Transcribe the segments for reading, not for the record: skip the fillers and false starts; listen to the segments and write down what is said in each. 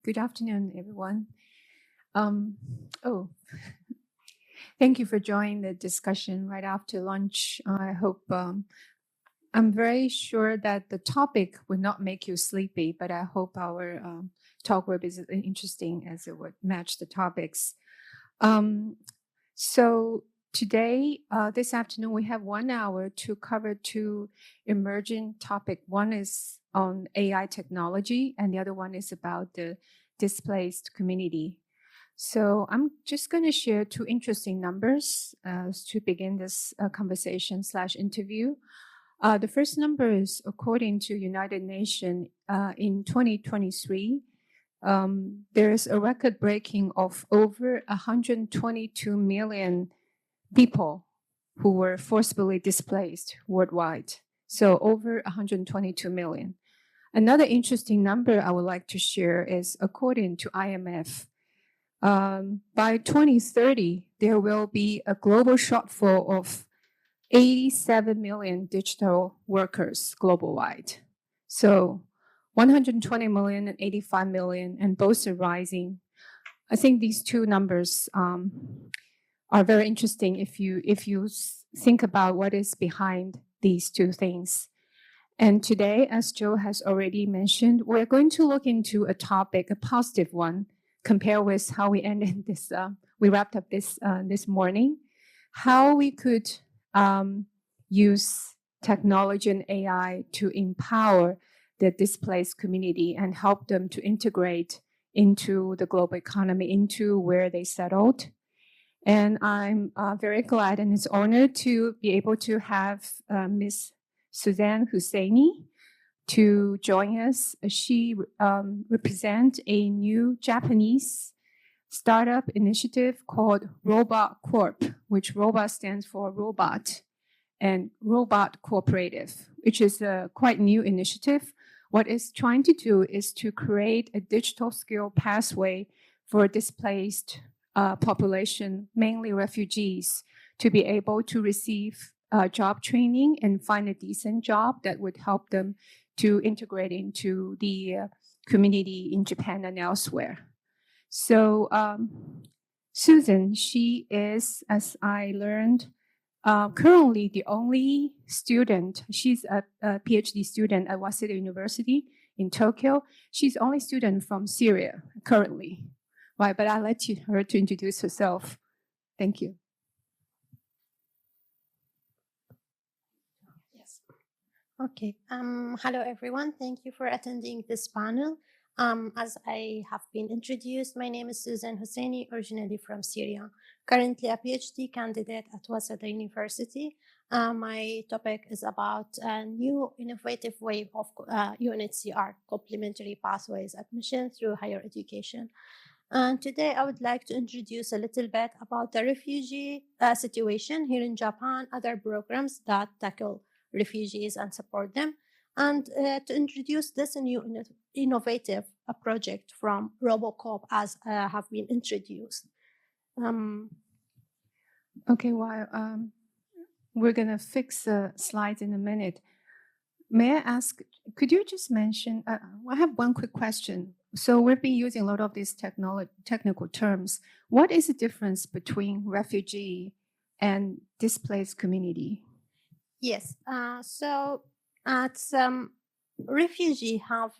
Good afternoon, everyone. Oh, thank you for joining the discussion right after lunch. I hope I'm very sure that the topic would not make you sleepy, but I hope our talk will be as interesting as it would match the topics. So today, this afternoon, we have 1 hour to cover two emerging topics. One is on AI technology, and the other one is about the displaced community. So I'm just going to share two interesting numbers to begin this conversation / interview. The first number is according to United Nations in 2023. There is a record breaking of over 122 million people who were forcibly displaced worldwide. So over 122 million. Another interesting number I would like to share is according to IMF, by 2030, there will be a global shortfall of 87 million digital workers global-wide. So 120 million and 85 million, and both are rising. I think these two numbers are very interesting if you think about what is behind these two things. And today, as Joe has already mentioned, we're going to look into a topic, a positive one, compare with how we ended this. We wrapped up this morning, how we could use technology and AI to empower the displaced community and help them to integrate into the global economy, into where they settled. And I'm very glad and it's honored to be able to have Ms. Suzan Husseini to join us. She represents a new Japanese startup initiative called Robo Co-op, which Robo stands for robot, and Robot Cooperative, which is a quite new initiative. What it's trying to do is to create a digital skill pathway for displaced population, mainly refugees, to be able to receive job training and find a decent job that would help them to integrate into the community in Japan and elsewhere. So Suzan, she is, as I learned, currently the only student. She's a PhD student at Waseda University in Tokyo. She's the only student from Syria currently. Right, but I'll let her to introduce herself. Thank you. Yes. Okay. Hello, everyone. Thank you for attending this panel. As I have been introduced, my name is Suzan Husseini, originally from Syria. Currently a PhD candidate at Waseda University. My topic is about a new innovative way of UNHCR, complementary pathways admission through higher education. And today I would like to introduce a little bit about the refugee situation here in Japan, other programs that tackle refugees and support them, and to introduce this new innovative project from Robo Co-op as have been introduced. Okay, well, we're going to fix the slides in a minute. May I ask, could you just mention, I have one quick question. So we've been using a lot of these technical terms. What is the difference between refugee and displaced community? Yes, so refugee have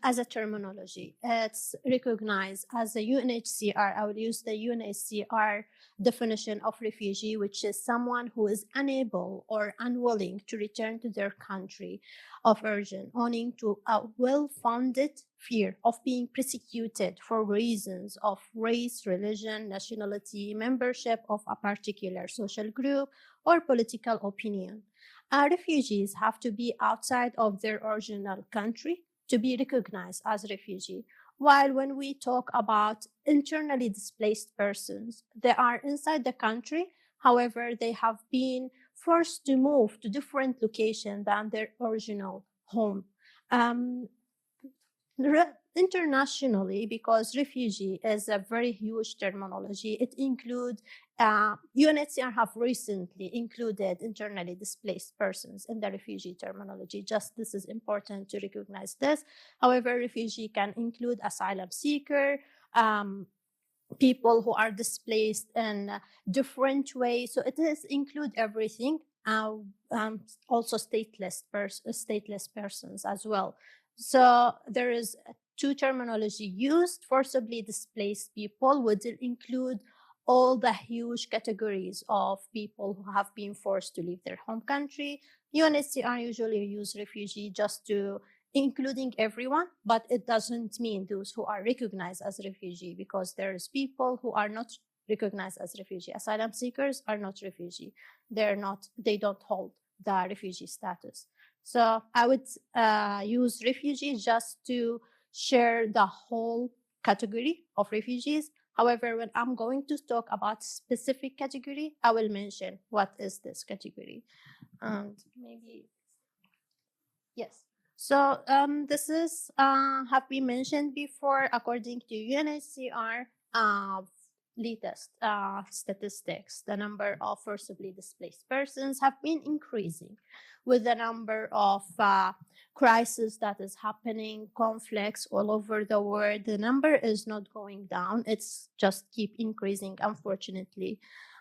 as a terminology, it's recognized as a UNHCR. I will use the UNHCR definition of refugee, which is someone who is unable or unwilling to return to their country of origin, owing to a well-founded fear of being persecuted for reasons of race, religion, nationality, membership of a particular social group, or political opinion. Refugees have to be outside of their original country to be recognized as refugee. While when we talk about internally displaced persons, they are inside the country, however, they have been forced to move to different locations than their original home. Internationally, because refugee is a very huge terminology, it includes UNHCR have recently included internally displaced persons in the refugee terminology. Just this is important to recognize this. However, refugee can include asylum seeker, people who are displaced in different ways. So it is include everything. Also stateless persons as well. So there is two terminology used. Forcibly displaced people would include all the huge categories of people who have been forced to leave their home country. UNHCR usually use refugee just to including everyone, but it doesn't mean those who are recognized as refugee, because there's people who are not recognized as refugee. Asylum seekers are not refugee. They don't hold the refugee status. So I would use refugee just to share the whole category of refugees. However, when I'm going to talk about specific category, I will mention what is this category. And maybe, yes. So this is have been mentioned before. According to UNHCR latest statistics, the number of forcibly displaced persons have been increasing with the number of crises that is happening, conflicts all over the world. The number is not going down. It's just keep increasing, unfortunately.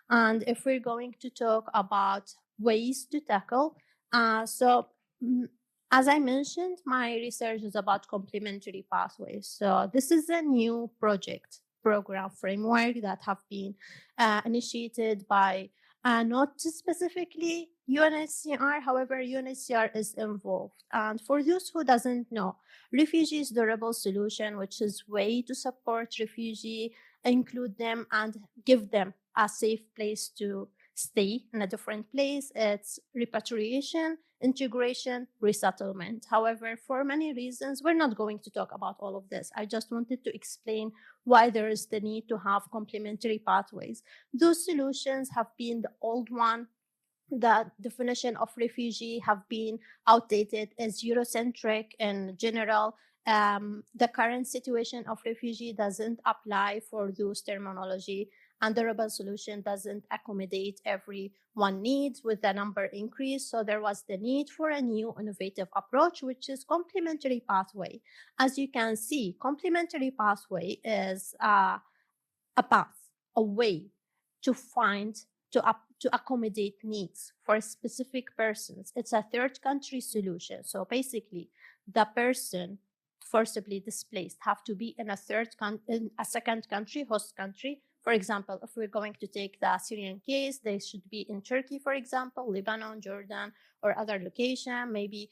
And if we're going to talk about ways to tackle, as I mentioned, my research is about complementary pathways. So this is a new program framework that have been initiated by not specifically UNHCR. However, UNHCR is involved. And for those who doesn't know, refugees durable solution, which is way to support refugee, include them and give them a safe place to stay in a different place. It's repatriation, integration, resettlement. However, for many reasons, we're not going to talk about all of this. I just wanted to explain why there is the need to have complementary pathways. Those solutions have been the old one. The definition of refugee have been outdated, as Eurocentric in general. The current situation of refugee doesn't apply for those terminology, and the durable solution doesn't accommodate everyone needs with the number increase. So there was the need for a new innovative approach, which is complementary pathway. As you can see, complementary pathway is a path, a way to find, to accommodate needs for specific persons. It's a third country solution. So basically, the person forcibly displaced have to be in in a second country, host country. For example, if we're going to take the Syrian case, they should be in Turkey, for example, Lebanon, Jordan, or other location. Maybe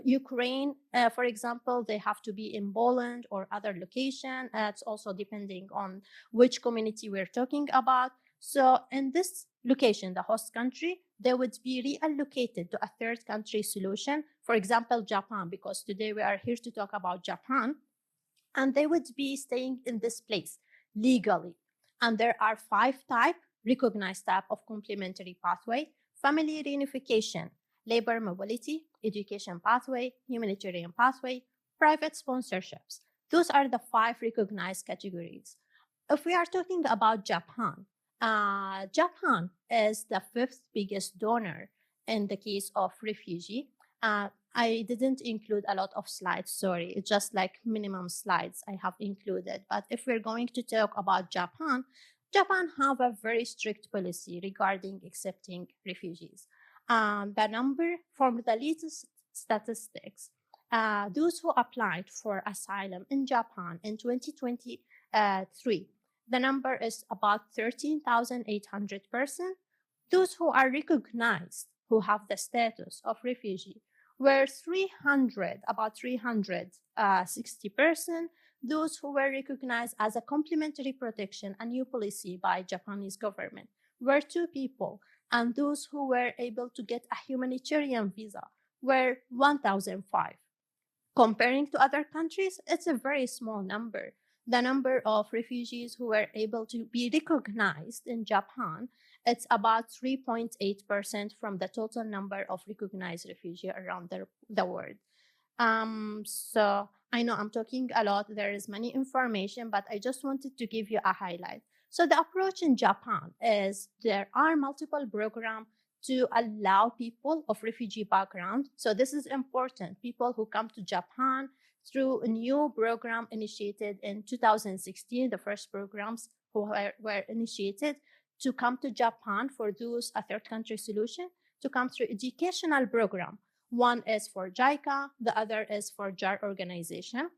Ukraine, for example, they have to be in Poland or other location. It's also depending on which community we're talking about. So in this location, the host country, they would be reallocated to a third country solution. For example, Japan, because today we are here to talk about Japan, and they would be staying in this place legally. And there are 5 recognized type of complementary pathway: family reunification, labor mobility, education pathway, humanitarian pathway, private sponsorships. Those are the 5 recognized categories. If we are talking about Japan, Japan is the 5th biggest donor in the case of refugee. I didn't include a lot of slides, sorry. It's just like minimum slides I have included. But if we're going to talk about Japan, Japan have a very strict policy regarding accepting refugees. The number from the latest statistics, those who applied for asylum in Japan in 2023, the number is about 13,800 persons. Those who are recognized, who have the status of refugee, were about 360 persons. Those who were recognized as a complementary protection, a new policy by Japanese government, were 2 people. And those who were able to get a humanitarian visa were 1,005. Comparing to other countries, it's a very small number. The number of refugees who were able to be recognized in Japan, it's about 3.8% from the total number of recognized refugees around the world. So I know I'm talking a lot. There is many information, but I just wanted to give you a highlight. So the approach in Japan is there are multiple programs to allow people of refugee background. So this is important. People who come to Japan through a new program initiated in 2016, the first programs were initiated to come to Japan for those a third country solution to come through educational program. One is for JICA, the other is for JAR organization.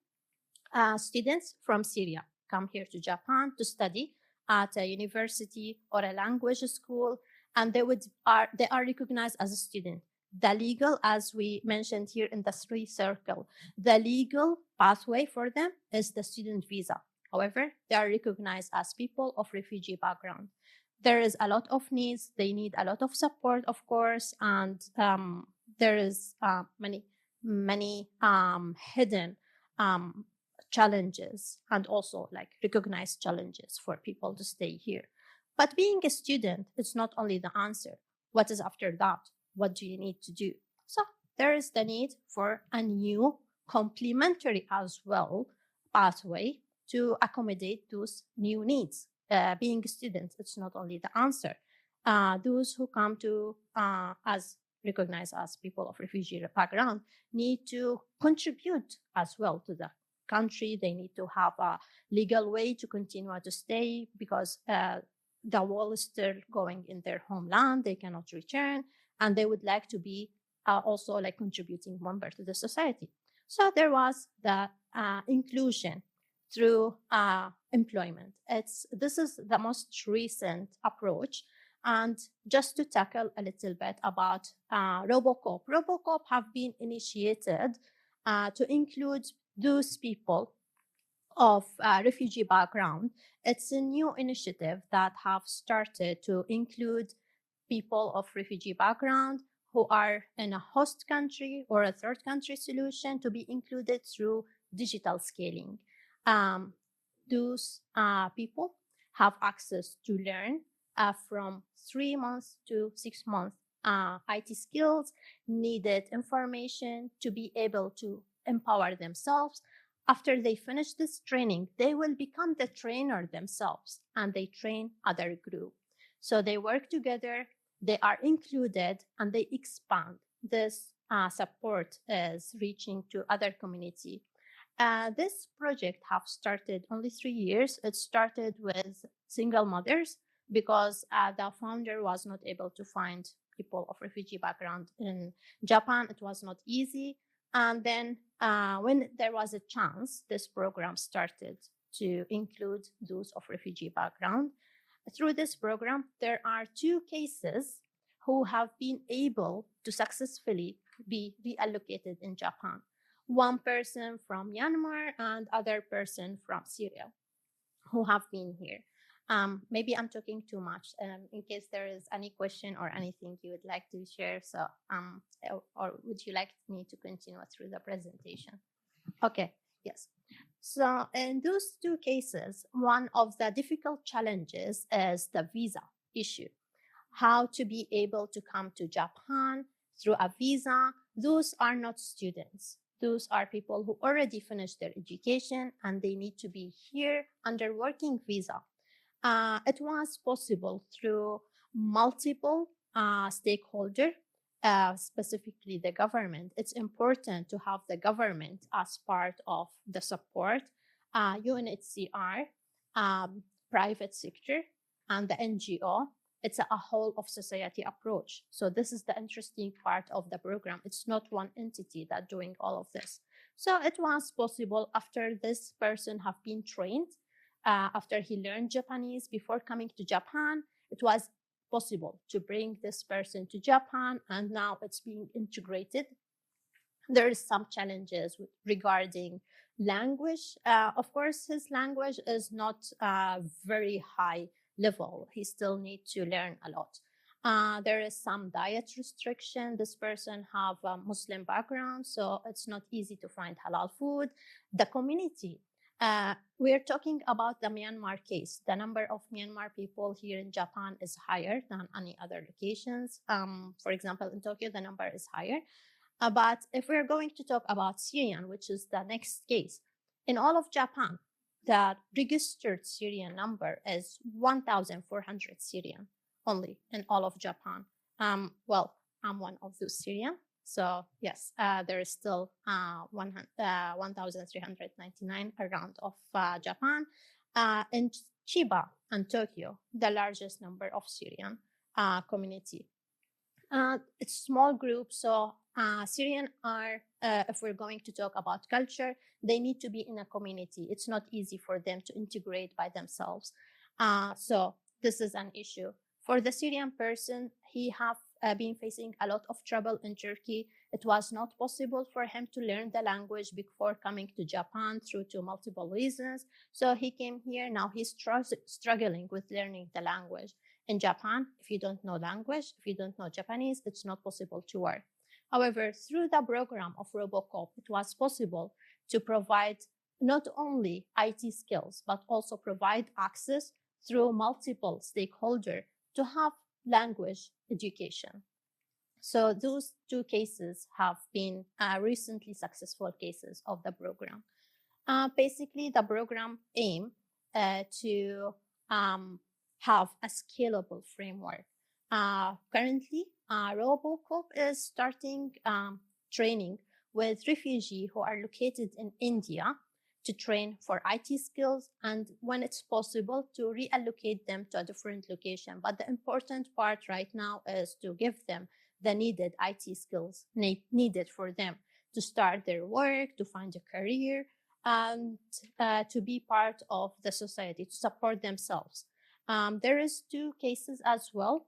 Students from Syria come here to Japan to study at a university or a language school, and they are recognized as a student. The legal, as we mentioned here in the three circle, the legal pathway for them is the student visa. However, they are recognized as people of refugee background. There is a lot of needs. They need a lot of support, of course, and there is many hidden challenges and also like recognized challenges for people to stay here. But being a student, it's not only the answer. What is after that? What do you need to do? So there is the need for a new complementary as well pathway to accommodate those new needs. Being a student, it's not only the answer. Those who come to as recognized as people of refugee background need to contribute as well to the country. They need to have a legal way to continue to stay because the wall is still going in their homeland. They cannot return, and they would like to be also like contributing member to the society. So there was the inclusion through employment. This is the most recent approach. And just to tackle a little bit about Robo Co-op. Robo Co-op have been initiated to include those people of refugee background. It's a new initiative that have started to include people of refugee background who are in a host country or a third country solution to be included through digital scaling. Those people have access to learn from 3 months to 6 months IT skills, needed information to be able to empower themselves. After they finish this training, they will become the trainer themselves and they train other group. So they work together, they are included, and they expand. This support is reaching to other community. This project have started only 3 years. It started with single mothers because the founder was not able to find people of refugee background in Japan. It was not easy. And then when there was a chance, this program started to include those of refugee background. Through this program, there are 2 cases who have been able to successfully be reallocated in Japan. One person from Myanmar and other person from Syria who have been here. Maybe I'm talking too much. In case there is any question or anything you would like to share, so or would you like me to continue through the presentation? Okay, yes. So in those 2 cases, one of the difficult challenges is the visa issue. How to be able to come to Japan through a visa. Those are not students. Those are people who already finished their education and they need to be here under working visa. It was possible through multiple stakeholders, specifically the government. It's important to have the government as part of the support, UNHCR, private sector, and the NGO. It's a whole of society approach. So this is the interesting part of the program. It's not one entity that doing all of this. So it was possible after this person have been trained, after he learned Japanese before coming to Japan, it was possible to bring this person to Japan, and now it's being integrated. There is some challenges regarding language. Of course, his language is not very high level. He still needs to learn a lot. There is some diet restriction. This person have a Muslim background, so it's not easy to find halal food. The community. We're talking about the Myanmar case. The number of Myanmar people here in Japan is higher than any other locations. For example, in Tokyo, the number is higher. But if we're going to talk about Syrian, which is the next case, in all of Japan, the registered Syrian number is 1,400 Syrian only in all of Japan. Well, I'm one of those Syrian. So yes, there is still 1,399 around of Japan. In Chiba and Tokyo, the largest number of Syrian community. It's small group, so Syrian are, if we're going to talk about culture, they need to be in a community. It's not easy for them to integrate by themselves. So this is an issue. For the Syrian person, he have been facing a lot of trouble in Turkey. It was not possible for him to learn the language before coming to Japan through to multiple reasons. So he came here. Now he's struggling with learning the language. In Japan, if you don't know language, if you don't know Japanese, it's not possible to work. However, through the program of Robo Co-op, it was possible to provide not only IT skills, but also provide access through multiple stakeholders to have language education. So those two cases have been recently successful cases of the program. Basically, the program aim to have a scalable framework. Currently, Robo Co-op is starting training with refugees who are located in India to train for IT skills, and when it's possible, to reallocate them to a different location. But the important part right now is to give them the needed IT skills needed for them to start their work, to find a career, and to be part of the society, to support themselves. There is two cases as well,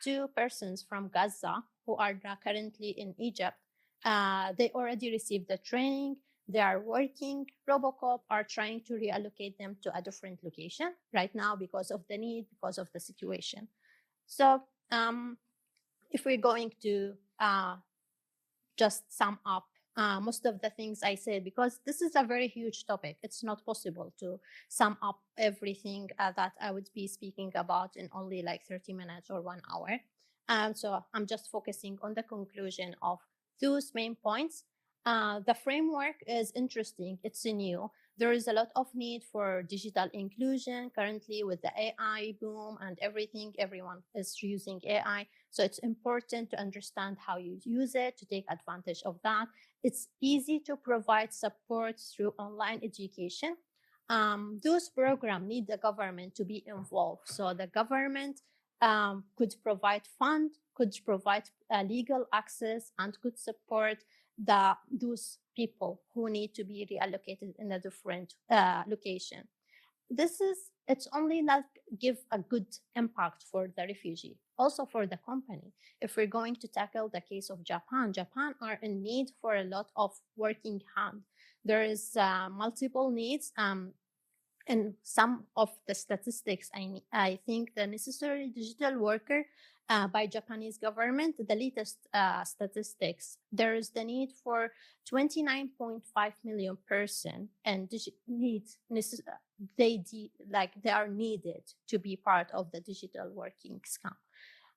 two persons from Gaza who are currently in Egypt. They already received the training. They are working. Robo Co-op are trying to reallocate them to a different location right now because of the need, because of the situation. So if we're going to just sum up most of the things I said, because this is a very huge topic. It's not possible to sum up everything that I would be speaking about in only like 30 minutes or 1 hour. So I'm just focusing on the conclusion of those main points. The framework is interesting. It's new. There is a lot of need for digital inclusion currently with the AI boom and everything. Everyone is using AI. So it's important to understand how you use it, to take advantage of that. It's easy to provide support through online education. Those programs need the government to be involved. So the government could provide fund, could provide legal access, and could support those people who need to be reallocated in a different location. It's only not give a good impact for the refugee, also for the company. If we're going to tackle the case of Japan are in need for a lot of working hand. There is multiple needs. And some of the statistics, I think the necessary digital worker by Japanese government, the latest statistics, there is the need for 29.5 million person, and they are needed to be part of the digital working scam.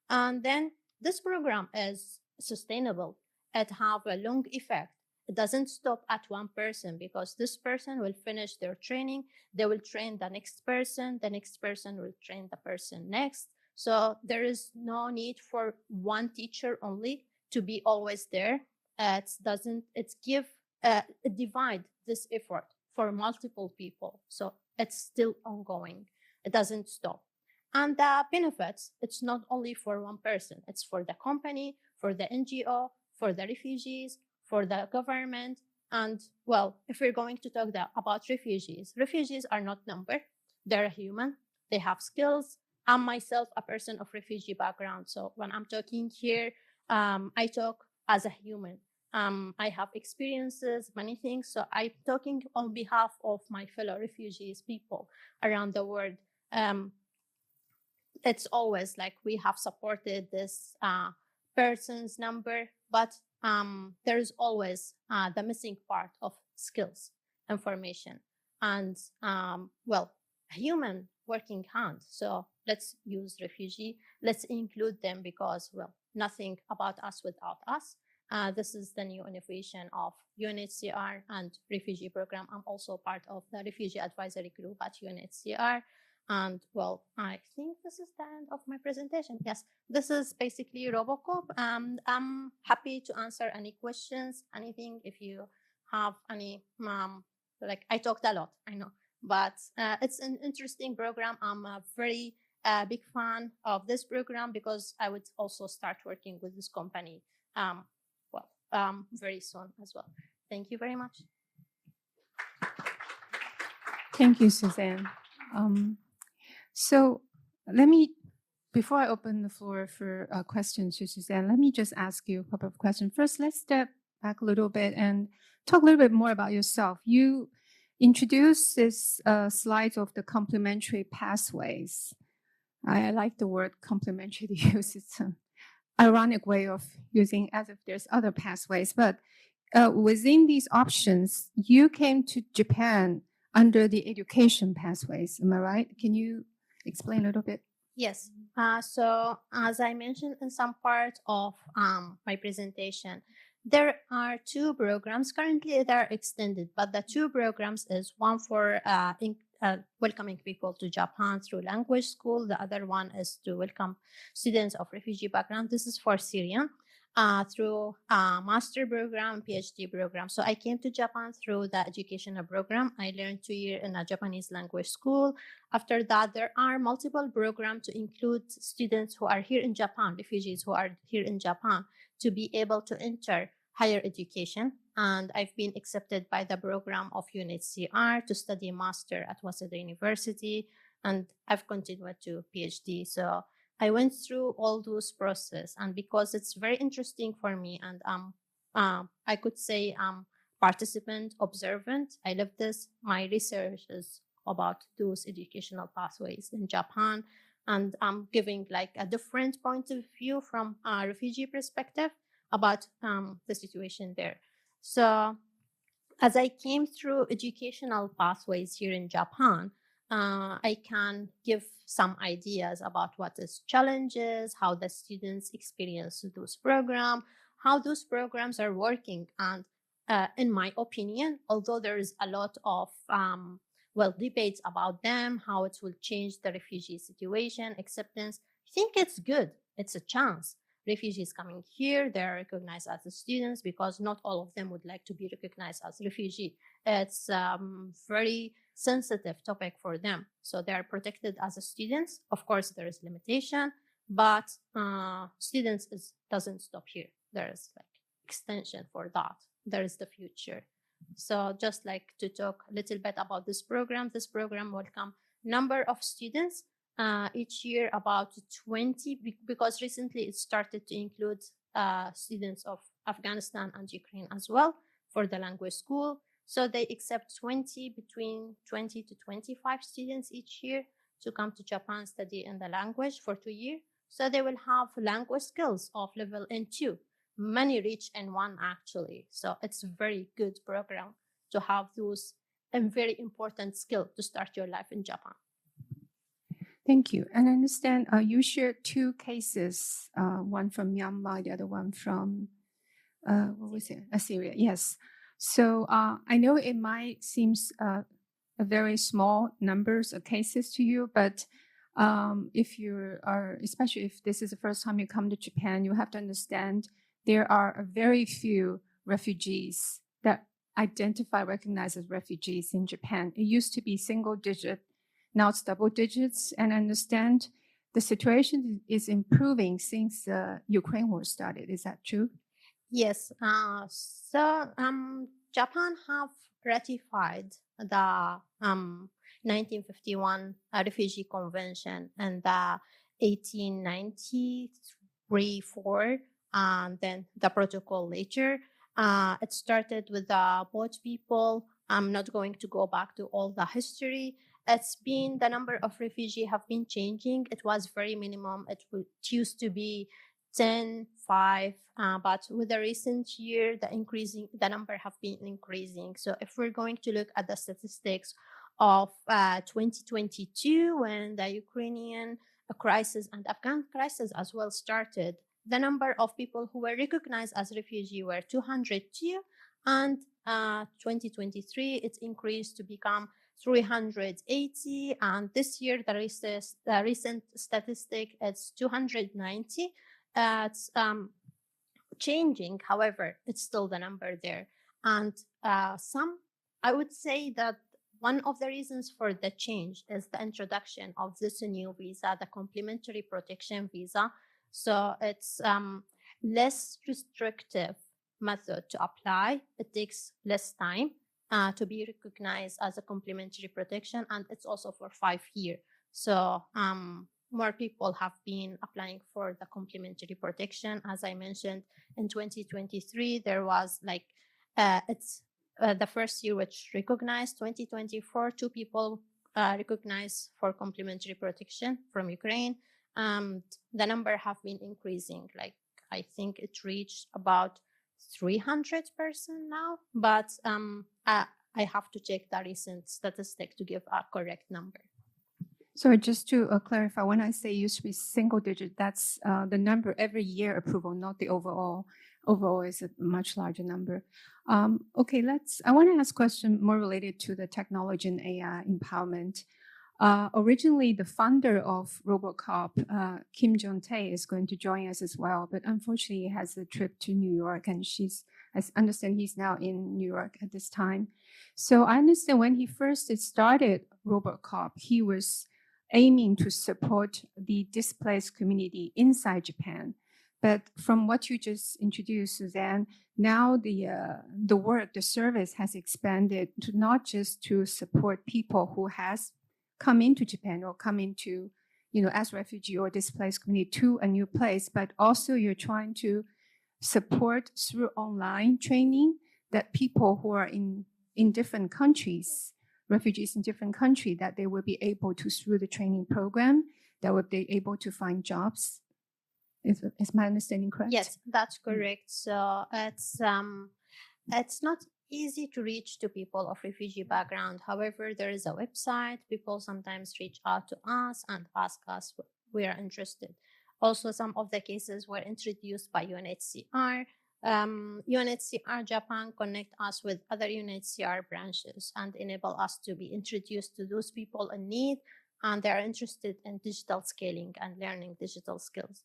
And then this program is sustainable. It have a long effect. It doesn't stop at one person, because this person will finish their training. They will train the next person. The next person will train the person next. So there is no need for one teacher only to be always there. It divide this effort for multiple people. So it's still ongoing. It doesn't stop. And the benefits, it's not only for one person. It's for the company, for the NGO, for the refugees, for the government. And well, if we're going to talk about refugees are not number. They're human. They have skills. I'm myself a person of refugee background. So when I'm talking here, I talk as a human. I have experiences, many things. So I'm talking on behalf of my fellow refugees, people around the world. It's always like we have supported this person's number, but there is always the missing part of skills, information, and well, human working hand. So let's use refugee. Let's include them, because well, nothing about us without us. This is the new innovation of UNHCR and refugee program. I'm also part of the refugee advisory group at UNHCR. And well, I think this is the end of my presentation. Yes, this is basically Robo Co-op. I'm happy to answer any questions, anything. If you have any, like I talked a lot, I know, but it's an interesting program. I'm a very big fan of this program because I would also start working with this company very soon as well. Thank you very much. Thank you, Suzanne. So let me, before I open the floor for questions to Suzanne, let me just ask you a couple of questions. First, let's step back a little bit and talk a little bit more about yourself. You introduced this slide of the complementary pathways. I like the word complementary to use. It's an ironic way of using as if there's other pathways. But within these options, you came to Japan under the education pathways. Am I right? Can you explain a little bit? Yes. So as I mentioned in some part of my presentation, there are two programs. Currently, they're extended, but the two programs is one for welcoming people to Japan through language school. The other one is to welcome students of refugee background. This is for Syrian. Through a master program, PhD program. So I came to Japan through the educational program. I learned 2 years in a Japanese language school. After that, there are multiple programs to include students who are here in Japan, refugees who are here in Japan, to be able to enter higher education. And I've been accepted by the program of UNHCR to study master at Waseda University, and I've continued to PhD. So I went through all those process, and because it's very interesting for me, and I could say participant, observant. I love this. My research is about those educational pathways in Japan, and I'm giving like a different point of view from a refugee perspective about the situation there. So as I came through educational pathways here in Japan, I can give some ideas about what is challenges, how the students experience those programs, how those programs are working. And in my opinion, although there is a lot of debates about them, how it will change the refugee situation, acceptance, I think it's good. It's a chance. Refugees coming here, they're recognized as the students because not all of them would like to be recognized as refugee. It's very sensitive topic for them. So they are protected as a students. Of course, there is limitation, but students doesn't stop here. There is like extension for that. There is the future. So just like to talk a little bit about this program welcome number of students each year about 20, because recently it started to include students of Afghanistan and Ukraine as well for the language school. So they accept between 20 to 25 students each year to come to Japan, study in the language for 2 years. So they will have language skills of level N2. Many reach N1 actually. So it's a very good program to have those and very important skill to start your life in Japan. Thank you. And I understand you shared two cases, one from Myanmar, the other one from, Syria. Yes. So I know it might seem a very small numbers of cases to you, but if you are, especially if this is the first time you come to Japan, you have to understand there are very few refugees that recognize as refugees in Japan. It used to be single digit. Now it's double digits, and I understand the situation is improving since Ukraine war started. Is that true? Yes. So Japan have ratified the 1951 Refugee Convention and the 1893-4, and then the protocol later. It started with the boat people. I'm not going to go back to all the history. It's been the number of refugees have been changing. It was very minimum. It used to be 10, 5, but with the recent year, the number have been increasing. So if we're going to look at the statistics of 2022, when the Ukrainian crisis and Afghan crisis as well started, the number of people who were recognized as refugee were 202, and 2023 it increased to become 380, and this year the recent statistic is 290. It's changing, however, it's still the number there. And I would say that one of the reasons for the change is the introduction of this new visa, the complementary protection visa. So it's less restrictive method to apply. It takes less time to be recognized as a complementary protection, and it's also for 5 years. So more people have been applying for the complementary protection. As I mentioned, in 2023, there was like, it's the first year which recognized. 2024, 2 people recognized for complementary protection from Ukraine. The number have been increasing. Like, I think it reached about 300% now, but I have to check the recent statistic to give a correct number. So just to clarify, when I say used to be single digit, that's the number every year approval, not the overall. Overall is a much larger number. Okay, I want to ask a question more related to the technology and AI empowerment. Originally, the founder of Robo Co-op, Kim Jong-tae, is going to join us as well, but unfortunately, he has a trip to New York, and I understand he's now in New York at this time. So I understand when he first started Robo Co-op, he was aiming to support the displaced community inside Japan. But from what you just introduced, Suzanne, now the work, the service has expanded to not just to support people who has come into Japan or come into, as refugee or displaced community to a new place, but also you're trying to support through online training that people who are in different countries, refugees in different countries, that they will be able to, through the training program, that will be able to find jobs. Is my understanding correct? Yes, that's correct. So it's not easy to reach to people of refugee background. However, there is a website. People sometimes reach out to us and ask us if we are interested. Also, some of the cases were introduced by UNHCR. UNHCR Japan connect us with other UNHCR branches and enable us to be introduced to those people in need, and they are interested in digital scaling and learning digital skills.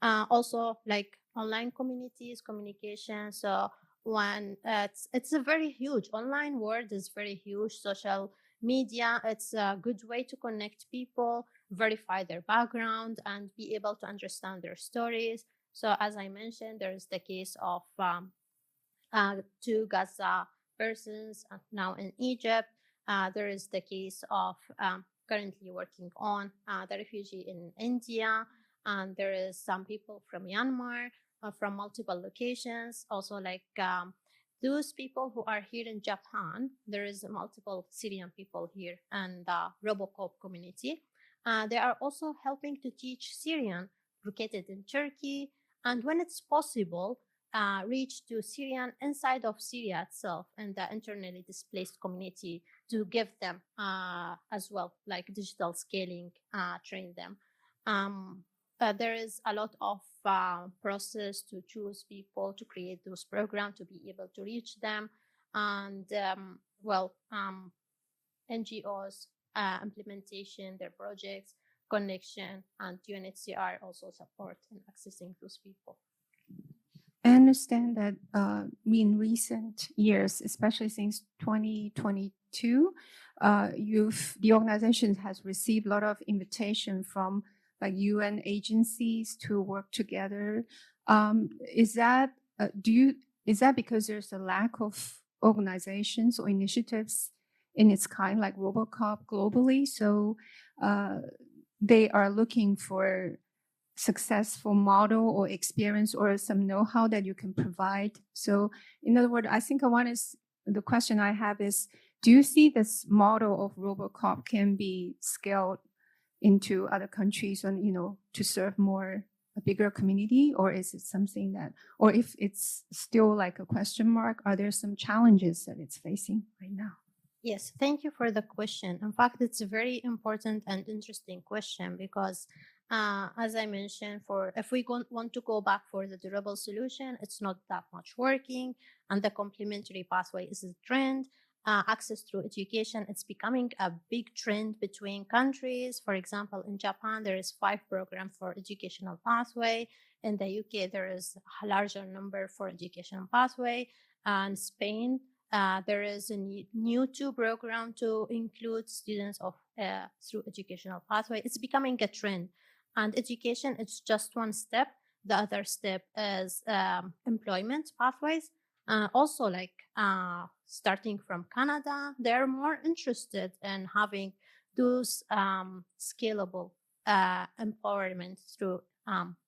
Also, like online communities, communication. So when it's a very huge online world is very huge. Social media, it's a good way to connect people, verify their background, and be able to understand their stories. So as I mentioned, there is the case of 2 Gaza persons now in Egypt. There is the case of currently working on the refugee in India. And there is some people from Myanmar, from multiple locations. Also, like those people who are here in Japan, there is multiple Syrian people here and the Robo Co-op community. They are also helping to teach Syrian located in Turkey, and when it's possible, reach to Syrian inside of Syria itself and the internally displaced community to give them as well, like digital scaling, train them. There is a lot of process to choose people to create those programs to be able to reach them, and NGOs implementation their projects, connection, and UNHCR also support in accessing those people. I understand that in recent years, especially since 2022, the organization has received a lot of invitation from like UN agencies to work together. Is that because there's a lack of organizations or initiatives in its kind, like Robo Co-op globally? So they are looking for successful model or experience or some know-how that you can provide. So in other words, I think the question I have is, do you see this model of Robo Co-op can be scaled into other countries and, to serve a bigger community? Or is it something or if it's still like a question mark, are there some challenges that it's facing right now? Yes, thank you for the question. In fact, it's a very important and interesting question because as I mentioned, if we want to go back for the durable solution, it's not that much working, and the complementary pathway is a trend. Access through education, it's becoming a big trend between countries. For example, in Japan, there is 5 programs for educational pathway. In the UK, there is a larger number for educational pathway. And Spain, there is a new 2 program to include students of through educational pathway. It's becoming a trend. And education, it's just one step. The other step is employment pathways. Also, like starting from Canada, they're more interested in having those scalable empowerment through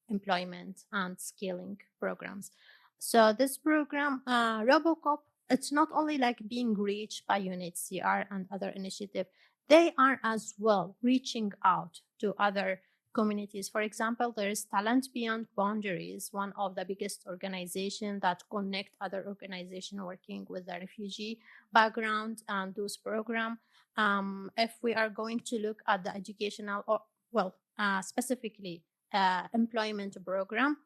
employment and scaling programs. So this program, Robo Co-op, it's not only like being reached by UNHCR and other initiatives, they are as well reaching out to other communities. For example, there is Talent Beyond Boundaries, one of the biggest organizations that connect other organizations working with the refugee background and those programs. If we are going to look at the educational, or specifically employment program,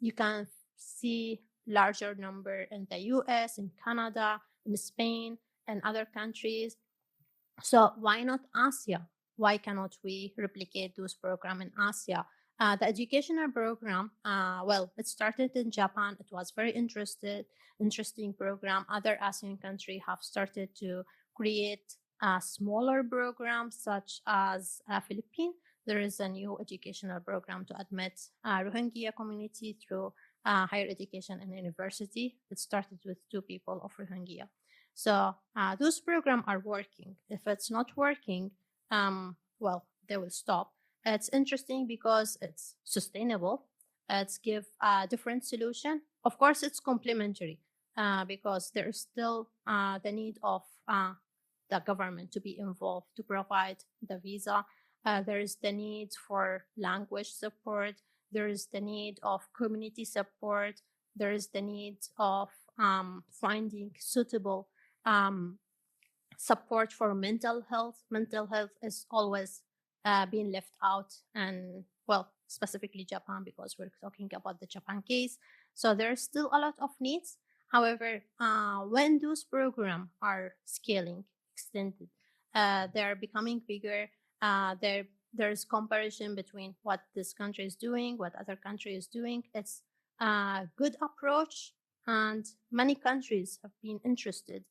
you can see larger number in the US, in Canada, in Spain, and other countries. So why not Asia? Why cannot we replicate those programs in Asia? The educational program, it started in Japan. It was very interesting program. Other ASEAN countries have started to create smaller programs, such as Philippines. There is a new educational program to admit Rohingya community through higher education and university. It started with 2 people of Rohingya. So those programs are working. If it's not working, they will stop. It's interesting because it's sustainable. It's give a different solution. Of course, it's complementary because there is still the need of the government to be involved to provide the visa. There is the need for language support. There is the need of community support. There is the need of finding suitable support for mental health. Mental health is always being left out, and specifically Japan, because we're talking about the Japan case. So there's still a lot of needs. However, when those programs are scaling, extended, they're becoming bigger. There's comparison between what this country is doing, what other country is doing. It's a good approach, and many countries have been interested.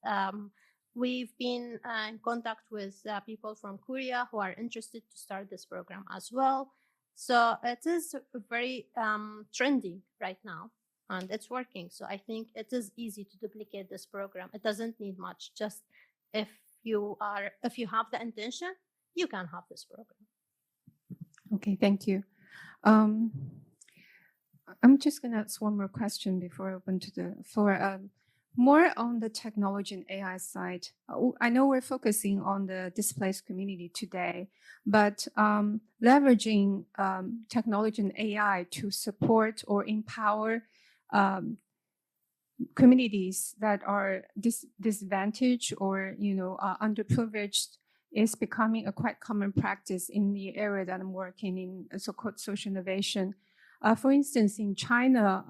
We've been in contact with people from Korea who are interested to start this program as well. So it is very trendy right now, and it's working. So I think it is easy to duplicate this program. It doesn't need much. Just if you have the intention, you can have this program. Okay, thank you. I'm just going to ask one more question before I open to the floor. More on the technology and AI side. I know we're focusing on the displaced community today, but leveraging technology and AI to support or empower communities that are disadvantaged or underprivileged is becoming a quite common practice in the area that I'm working in, so-called social innovation. For instance, in China,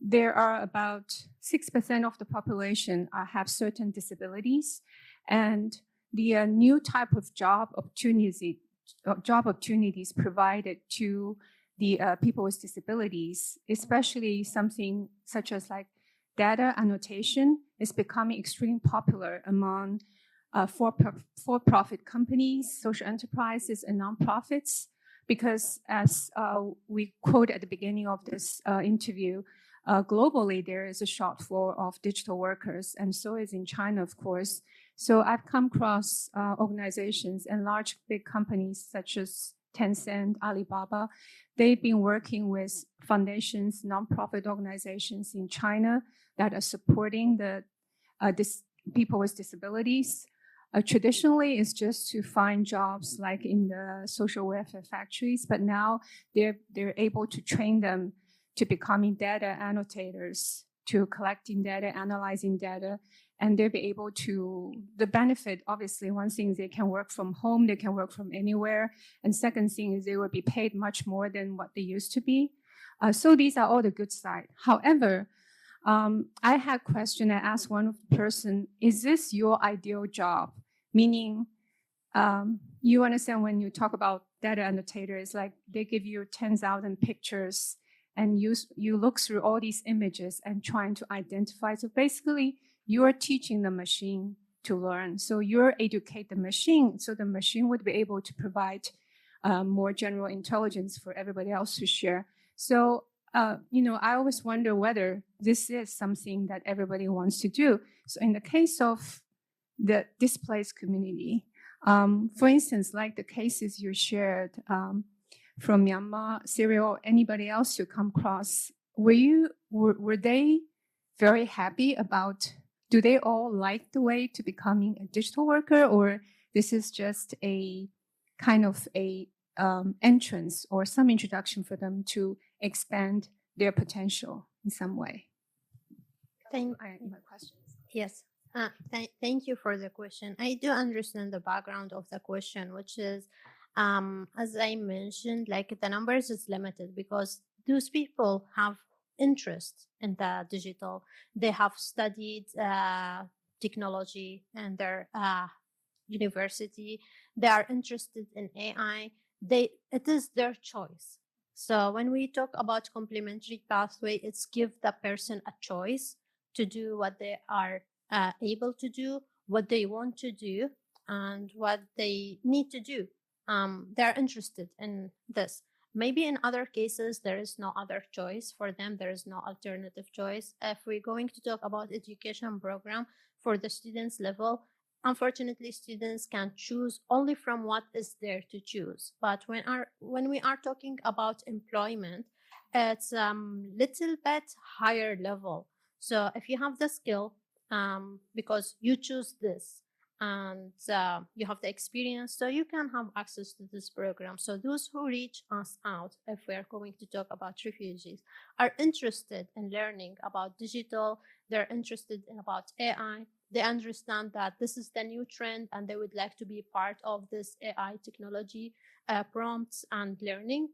there are about 6% of the population have certain disabilities, and the new type of job opportunities provided to the people with disabilities, especially something such as like data annotation, is becoming extremely popular among for-profit companies, social enterprises, and nonprofits, because as we quote at the beginning of this interview, globally there is a shortfall of digital workers, and so is in China, of course. So I've come across organizations and large big companies such as Tencent, Alibaba. They've been working with foundations, nonprofit organizations in China that are supporting the people with disabilities. Traditionally, it's just to find jobs like in the social welfare factories, but now they're able to train them to becoming data annotators to collecting data, analyzing data, and they'll be able to, the benefit, obviously, one thing is they can work from home, they can work from anywhere. And second thing is they will be paid much more than what they used to be. So these are all the good side. However, I had a question. I asked one person, is this your ideal job? Meaning, you understand when you talk about data annotators, like they give you 10,000 pictures and you look through all these images and trying to identify. So basically, you're teaching the machine to learn. So you're educate the machine, so the machine would be able to provide more general intelligence for everybody else to share. So, I always wonder whether this is something that everybody wants to do. So in the case of the displaced community, for instance, like the cases you shared from Myanmar, Syria, or anybody else you come across, were they very happy about, do they all like the way to becoming a digital worker, or this is just a kind of a entrance or some introduction for them to expand their potential in some way? My questions. Yes. Thank you for the question. I do understand the background of the question, which is, as I mentioned, like the numbers is limited because those people have interest in the digital. They have studied technology in their university. They are interested in AI. It is their choice. So when we talk about complementary pathway, it's give the person a choice to do what they are able to do, what they want to do, and what they need to do. They're interested in this. Maybe in other cases, there is no other choice for them. There is no alternative choice. If we're going to talk about education program for the students level, unfortunately, students can choose only from what is there to choose. But when we are talking about employment, it's little bit higher level. So if you have the skill, because you choose this and you have the experience, so you can have access to this program. So those who reach us out, if we are going to talk about refugees, are interested in learning about digital, they're interested in about AI, they understand that this is the new trend and they would like to be part of this AI technology prompts and learning.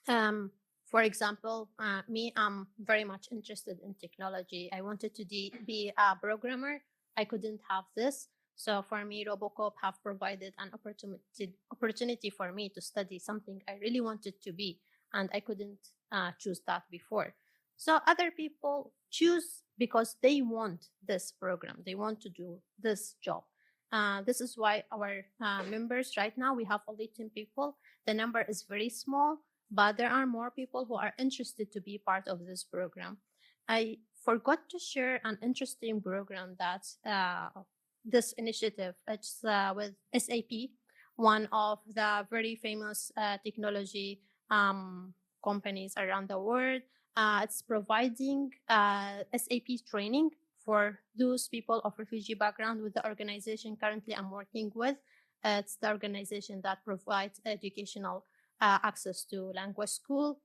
For example, me, I'm very much interested in technology. I wanted to be a programmer. I couldn't have this. So for me, Robo Co-op have provided an opportunity for me to study something I really wanted to be, and I couldn't choose that before. So other people choose because they want this program. They want to do this job. This is why our members right now, we have only 10 people. The number is very small, but there are more people who are interested to be part of this program. I forgot to share an interesting program that this initiative, it's with SAP, one of the very famous technology companies around the world. It's providing SAP training for those people of refugee background with the organization currently I'm working with. It's the organization that provides educational access to language school.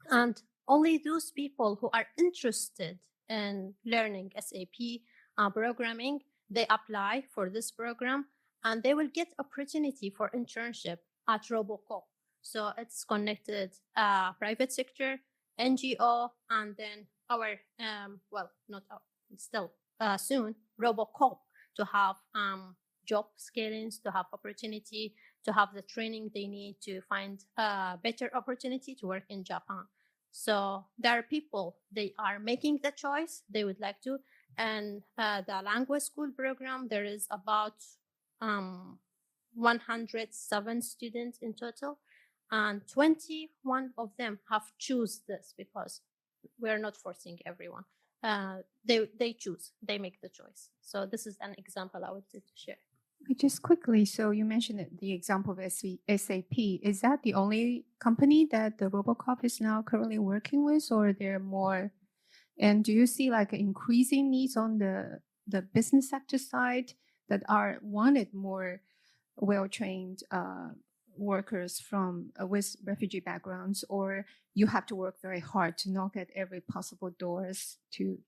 And only those people who are interested in learning SAP programming, they apply for this program and they will get opportunity for internship at Robo Co-op. So it's connected private sector, NGO, and then our, soon, Robo Co-op to have job skillings, to have opportunity, to have the training they need to find a better opportunity to work in Japan. So there are people, they are making the choice, they would like to. And the language school program, there is about 107 students in total, and 21 of them have choose this because we're not forcing everyone. They choose, they make the choice. So this is an example I wanted to share. Just quickly, so you mentioned the example of SAP. Is that the only company that the Robo Co-op is now currently working with, or are there more? And do you see like increasing needs on the business sector side that are wanted more well-trained workers from with refugee backgrounds, or you have to work very hard to knock at every possible doors to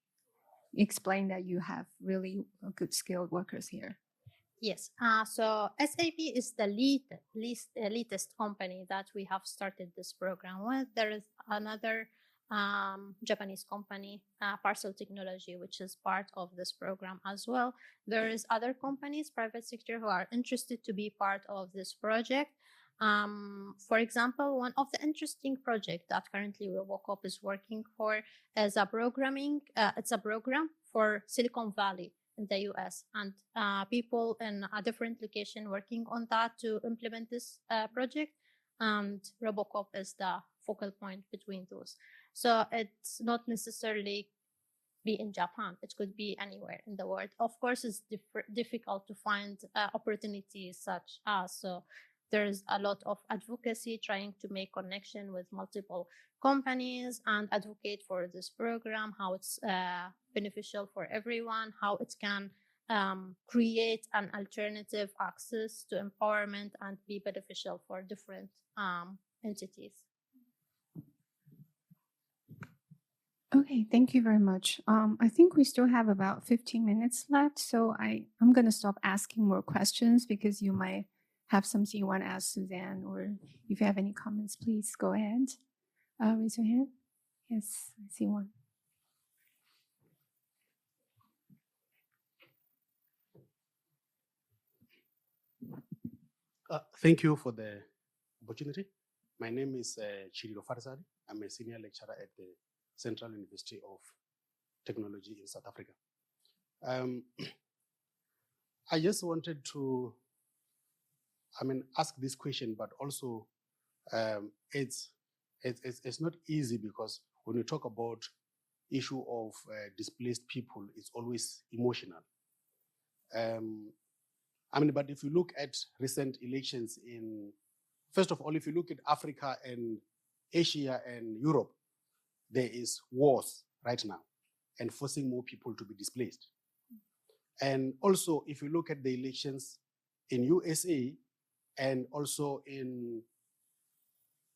explain that you have really good skilled workers here? Yes. So SAP is the latest company that we have started this program with. There is another Japanese company, Parcel Technology, which is part of this program as well. There is other companies, private sector, who are interested to be part of this project. For example, one of the interesting projects that currently Robo Co-op is working for is a programming. It's a program for Silicon Valley in the US, and people in a different location working on that to implement this project. And Robo Co-op is the focal point between those. So it's not necessarily be in Japan. It could be anywhere in the world. Of course, it's difficult to find opportunities such as, so there's a lot of advocacy trying to make connection with multiple companies and advocate for this program, how it's beneficial for everyone, how it can create an alternative access to empowerment and be beneficial for different entities. Okay, thank you very much. I think we still have about 15 minutes left, so I'm going to stop asking more questions because you might have something you want to ask Suzanne, or if you have any comments, please go ahead. Raise your hand. Yes, I see one. Thank you for the opportunity. My name is Chirilo Farsadi. I'm a senior lecturer at the Central University of Technology in South Africa. I just wanted to, ask this question, but also it's not easy because when we talk about issue of displaced people, it's always emotional. But if you look at recent elections first of all, if you look at Africa and Asia and Europe, there is wars right now and forcing more people to be displaced. And also, if you look at the elections in USA and also even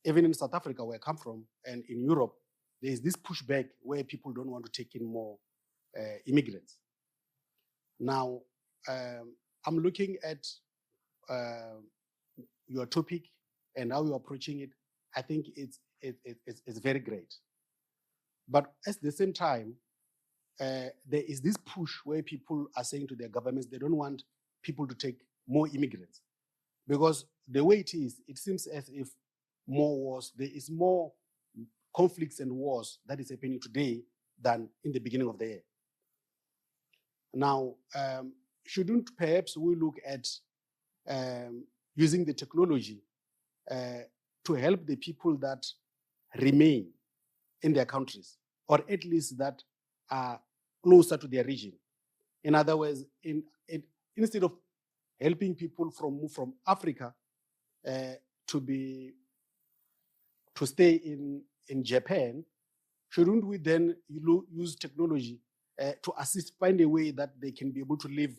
in South Africa, where I come from, and in Europe, there is this pushback where people don't want to take in more immigrants. Now, I'm looking at your topic and how you're approaching it. I think it's very great. But at the same time, there is this push where people are saying to their governments they don't want people to take more immigrants. Because the way it seems as if more wars, there is more conflicts and wars that is happening today than in the beginning of the year. Now, shouldn't perhaps we look at using the technology to help the people that remain in their countries, or at least that are closer to their region? In other words, instead of helping people move from Africa to stay in Japan, shouldn't we then use technology to assist, find a way that they can be able to live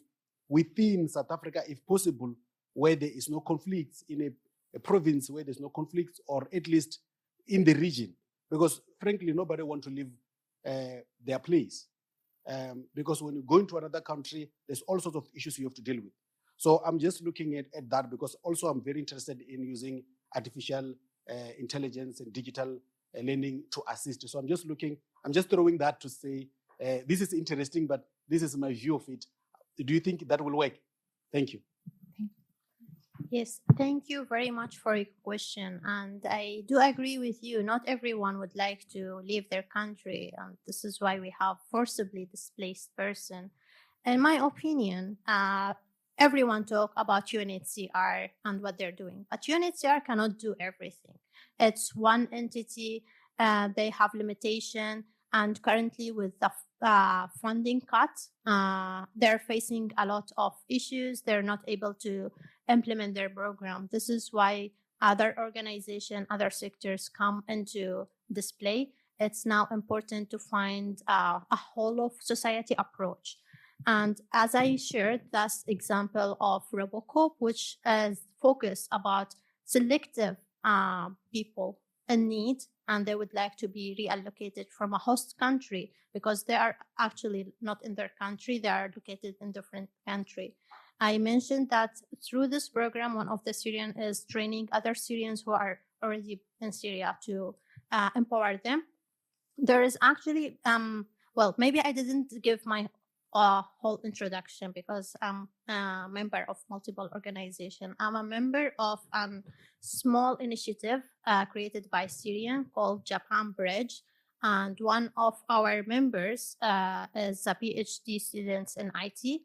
within South Africa, if possible, where there is no conflicts, in a province where there's no conflicts, or at least in the region? Because frankly, nobody wants to leave their place. Because when you go into another country, there's all sorts of issues you have to deal with. So I'm just looking at that, because also I'm very interested in using artificial intelligence and digital learning to assist. So I'm just throwing that to say, this is interesting, but this is my view of it. Do you think that will work? Thank you. Yes, thank you very much for your question. And I do agree with you. Not everyone would like to leave their country. And this is why we have forcibly displaced person. In my opinion, everyone talk about UNHCR and what they're doing, but UNHCR cannot do everything. It's one entity. They have limitation. And currently with the funding cuts, they're facing a lot of issues. They're not able to implement their program. This is why other organizations, other sectors come into display. It's now important to find a whole of society approach. And as I shared, that's example of Robo Co-op, which is focused about selective people in need, and they would like to be reallocated from a host country because they are actually not in their country, they are located in different country. I mentioned that through this program, one of the Syrians is training other Syrians who are already in Syria to empower them. There is actually, well, maybe I didn't give my whole introduction because I'm a member of multiple organizations. I'm a member of a small initiative created by Syrian called Japan Bridge. And one of our members is a PhD student in IT.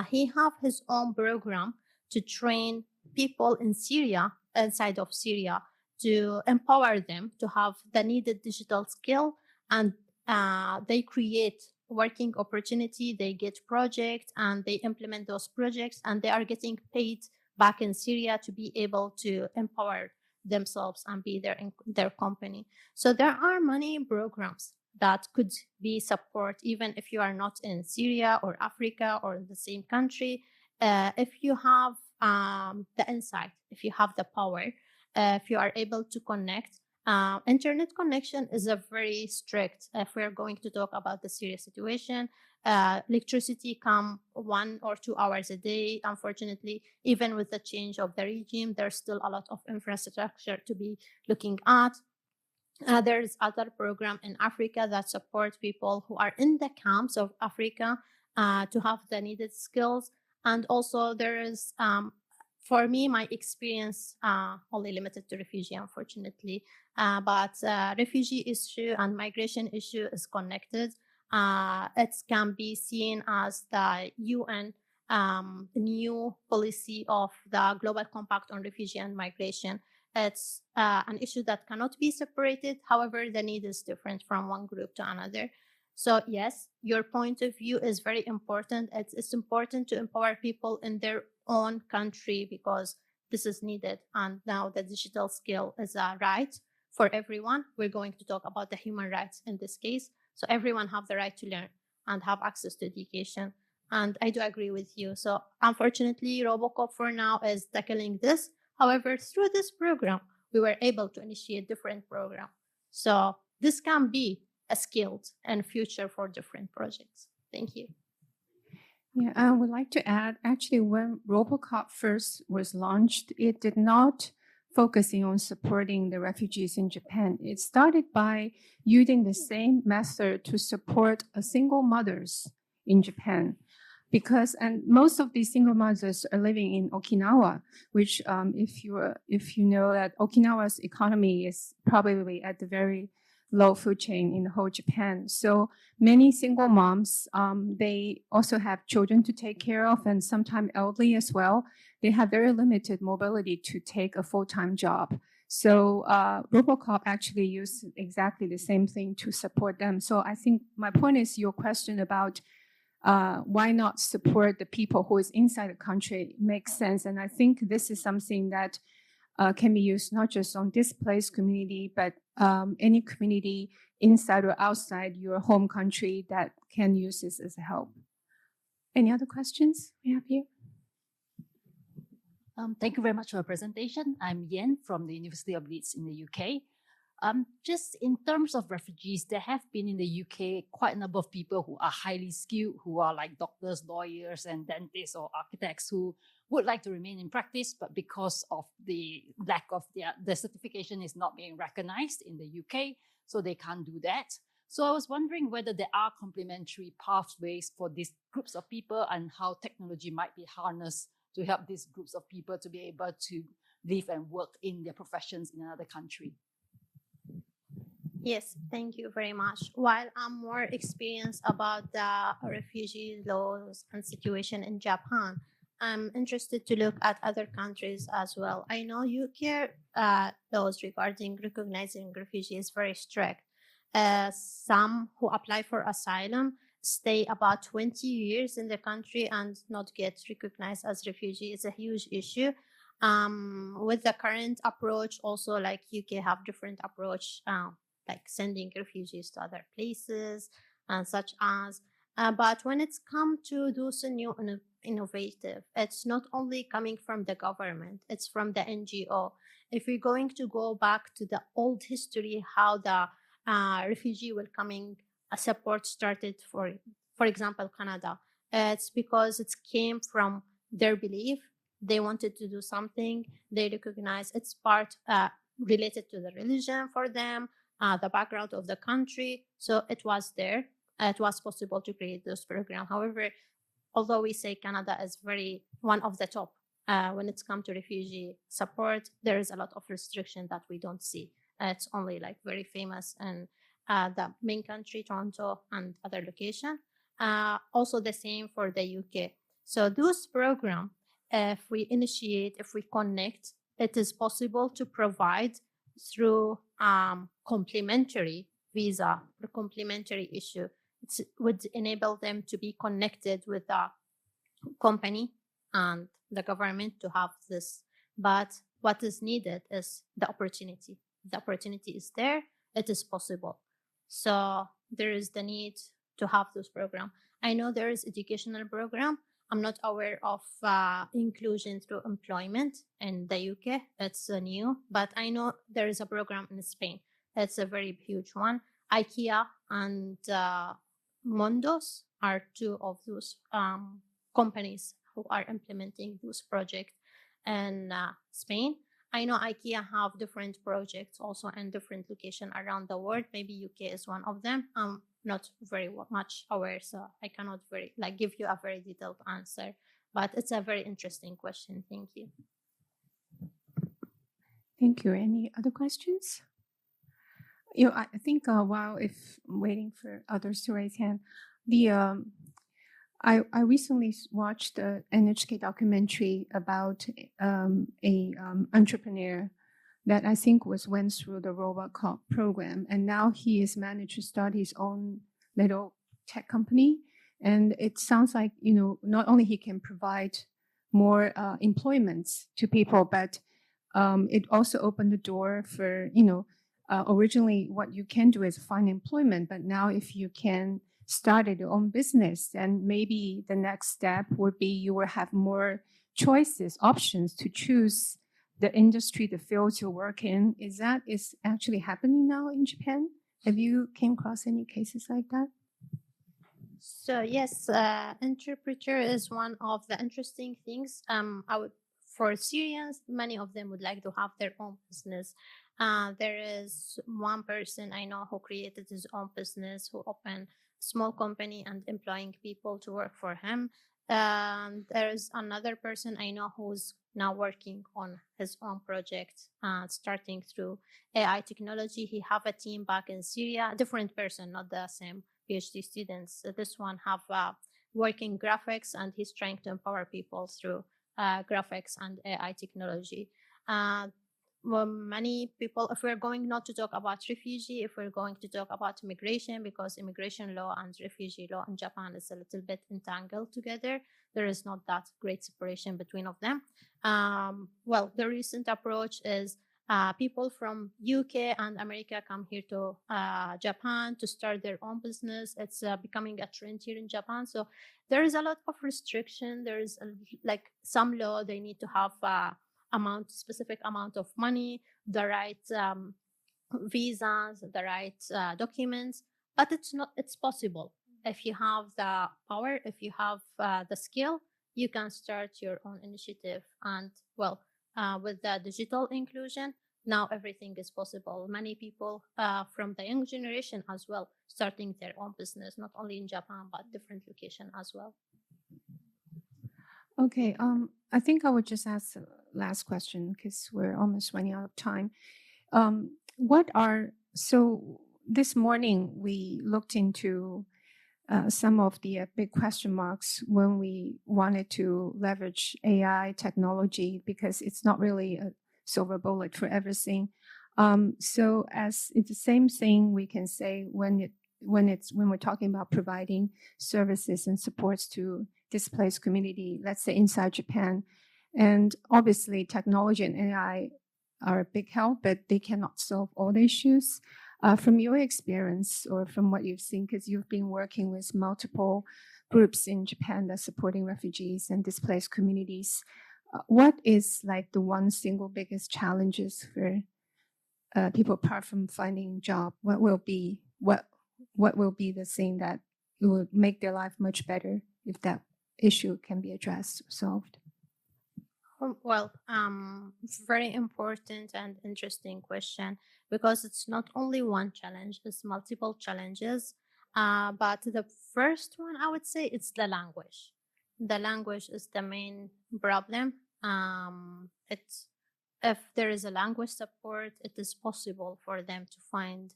He have his own program to train people in Syria, inside of Syria, to empower them to have the needed digital skill, and they create working opportunity, they get projects and they implement those projects, and they are getting paid back in Syria to be able to empower themselves and be there in their company. So there are many programs that could be support even if you are not in Syria or Africa or in the same country. If you have the insight, if you have the power, if you are able to connect. Internet connection is a very strict, if we're going to talk about the Syria situation. Electricity come 1 or 2 hours a day. Unfortunately, even with the change of the regime, there's still a lot of infrastructure to be looking at. There's other program in Africa that support people who are in the camps of Africa to have the needed skills. And also there is, for me, my experience only limited to refugee, unfortunately. But refugee issue and migration issue is connected. It can be seen as the UN new policy of the Global Compact on Refugee and Migration. It's an issue that cannot be separated. However, the need is different from one group to another. So yes, your point of view is very important. It's important to empower people in their own country because this is needed. And now the digital skill is a right for everyone. We're going to talk about the human rights in this case. So everyone have the right to learn and have access to education. And I do agree with you. So unfortunately, Robo Co-op for now is tackling this. However, through this program, we were able to initiate different programs. So this can be a skill and future for different projects. Thank you. Yeah, I would like to add, actually, when Robo Co-op first was launched, it did not focusing on supporting the refugees in Japan. It started by using the same method to support single mothers in Japan. Because, and most of these single mothers are living in Okinawa, which if you know that Okinawa's economy is probably at the very low food chain in the whole Japan. So many single moms, they also have children to take care of and sometimes elderly as well. They have very limited mobility to take a full-time job. So Robo Co-op actually used exactly the same thing to support them. So I think my point is your question about why not support the people who is inside the country makes sense. And I think this is something that can be used not just on displaced community, but any community inside or outside your home country that can use this as a help. Any other questions we have here? Thank you very much for your presentation. I'm Yen from the University of Leeds in the UK. Just in terms of refugees, there have been in the UK quite a number of people who are highly skilled, who are like doctors, lawyers, and dentists or architects who would like to remain in practice, but because of the lack of their certification is not being recognized in the UK, so they can't do that. So I was wondering whether there are complementary pathways for these groups of people and how technology might be harnessed to help these groups of people to be able to live and work in their professions in another country. Yes, thank you very much. While I'm more experienced about the refugee laws and situation in Japan, I'm interested to look at other countries as well. I know UK laws regarding recognizing refugees very strict. Some who apply for asylum stay about 20 years in the country and not get recognized as refugee is a huge issue. With the current approach, also like UK have different approach, like sending refugees to other places and such as. But when it's come to do some new innovative, it's not only coming from the government, it's from the NGO. if we're going to go back to the old history, how the refugee welcoming support started for example, Canada, it's because it came from their belief. They wanted to do something. They recognize it's part related to the religion for them, the background of the country. So it was there. It was possible to create this program. However, although we say Canada is one of the top when it's come to refugee support, there is a lot of restriction that we don't see. It's only like very famous in the main country, Toronto, and other location. Also the same for the UK. So those program, if we initiate, if we connect, it is possible to provide through complementary visa or complementary issue. It would enable them to be connected with the company and the government to have this. But what is needed is the opportunity. The opportunity is there. It is possible. So there is the need to have this program. I know there is educational program. I'm not aware of inclusion through employment in the UK. It's new, but I know there is a program in Spain. It's a very huge one. IKEA and Mondos are two of those companies who are implementing those projects in Spain. I know IKEA have different projects also in different locations around the world. Maybe UK is one of them. I'm not very much aware, so I cannot give you a very detailed answer. But it's a very interesting question. Thank you. Thank you. Any other questions? I think while if waiting for others to raise hand, I recently watched an NHK documentary about a entrepreneur that I think went through the Robo Co-op program, and now he has managed to start his own little tech company. And it sounds like not only he can provide more employment to people, but it also opened the door for originally what you can do is find employment, but now if you can start your own business, then maybe the next step would be you will have more choices, options to choose the industry, the fields you work in. Is actually happening now in Japan? Have you came across any cases like that? So yes, interpreter is one of the interesting things. For Syrians, many of them would like to have their own business. There is one person I know who created his own business, who opened a small company and employing people to work for him. There is another person I know who's now working on his own project, starting through AI technology. He have a team back in Syria, different person, not the same PhD students. This one have working graphics, and he's trying to empower people through graphics and AI technology. Well, many people, if we're going not to talk about refugee, if we're going to talk about immigration, because immigration law and refugee law in Japan is a little bit entangled together, there is not that great separation between of them. Well, the recent approach is people from UK and America come here to Japan to start their own business. It's becoming a trend here in Japan. So there is a lot of restriction. There is some law. They need to have specific amount of money, the right visas, the right documents. But it's possible. If you have the power, if you have the skill, you can start your own initiative. And well, with the digital inclusion, now everything is possible. Many people from the young generation as well, starting their own business, not only in Japan, but different location as well. Okay, I think I would just ask the last question because we're almost running out of time. So this morning we looked into some of the big question marks when we wanted to leverage AI technology, because it's not really a silver bullet for everything. So as it's the same thing we can say when we're talking about providing services and supports to displaced community, let's say inside Japan. And obviously technology and AI are a big help, but they cannot solve all the issues. From your experience or from what you've seen, because you've been working with multiple groups in Japan that's supporting refugees and displaced communities, what is like the one single biggest challenges for people apart from finding a job? What will be the thing that will make their life much better if that issue can be addressed, solved? Well, very important and interesting question, because it's not only one challenge, it's multiple challenges. But the first one, I would say, it's the language. The language is the main problem. If there is a language support, it is possible for them to find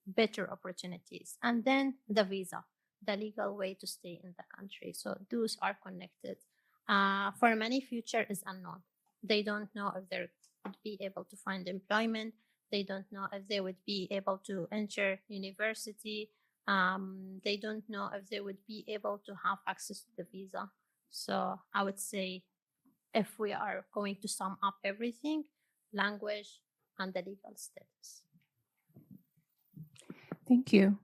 better opportunities. And then the visa, the legal way to stay in the country. So those are connected. For many, future is unknown. They don't know if they would be able to find employment. They don't know if they would be able to enter university. They don't know if they would be able to have access to the visa. So I would say, if we are going to sum up everything, language and the legal status. Thank you.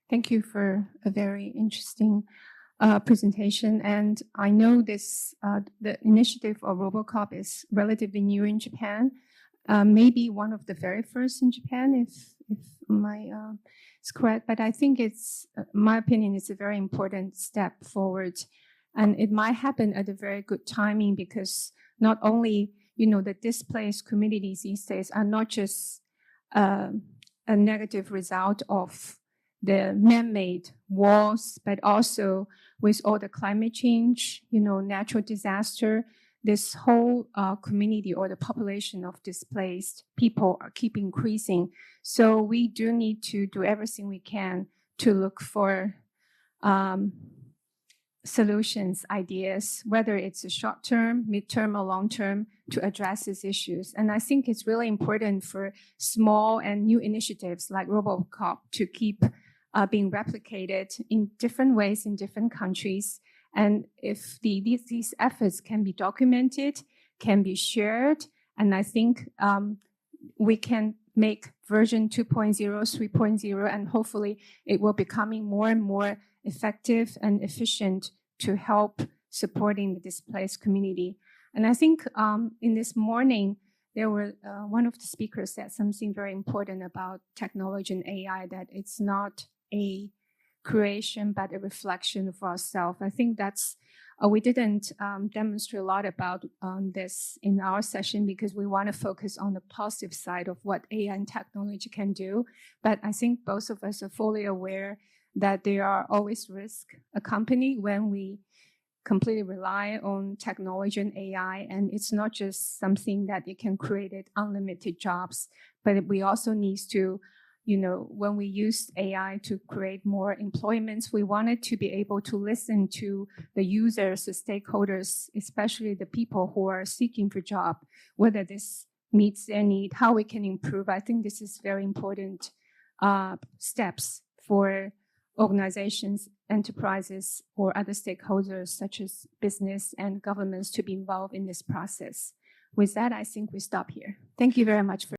Thank you for a very interesting presentation. And I know this the initiative of Robo Co-op is relatively new in Japan, maybe one of the very first in Japan, if my is correct. But I think it's, my opinion, it's a very important step forward, and it might happen at a very good timing, because not only, you know, the displaced communities these days are not just a negative result of the man-made wars, but also with all the climate change, you know, natural disaster, this whole community or the population of displaced people keep increasing. So we do need to do everything we can to look for solutions, ideas, whether it's a short-term, mid-term, or long-term, to address these issues. And I think it's really important for small and new initiatives like Robo Co-op to keep being replicated in different ways in different countries. And if these efforts can be documented, can be shared, and I think we can make version 2.0, 3.0, and hopefully it will becoming more and more effective and efficient to help supporting the displaced community. And I think in this morning, there were one of the speakers said something very important about technology and AI, that it's not a creation, but a reflection of ourselves. I think that's, we didn't demonstrate a lot about this in our session, because we want to focus on the positive side of what AI and technology can do. But I think both of us are fully aware that there are always risks accompanied when we completely rely on technology and AI. And it's not just something that it can create unlimited jobs, but we also need to, you know, when we use AI to create more employments, we wanted to be able to listen to the users, the stakeholders, especially the people who are seeking for job, whether this meets their need, how we can improve. I think this is very important steps for organizations, enterprises, or other stakeholders such as business and governments to be involved in this process. With that, I think we stop here. Thank you very much for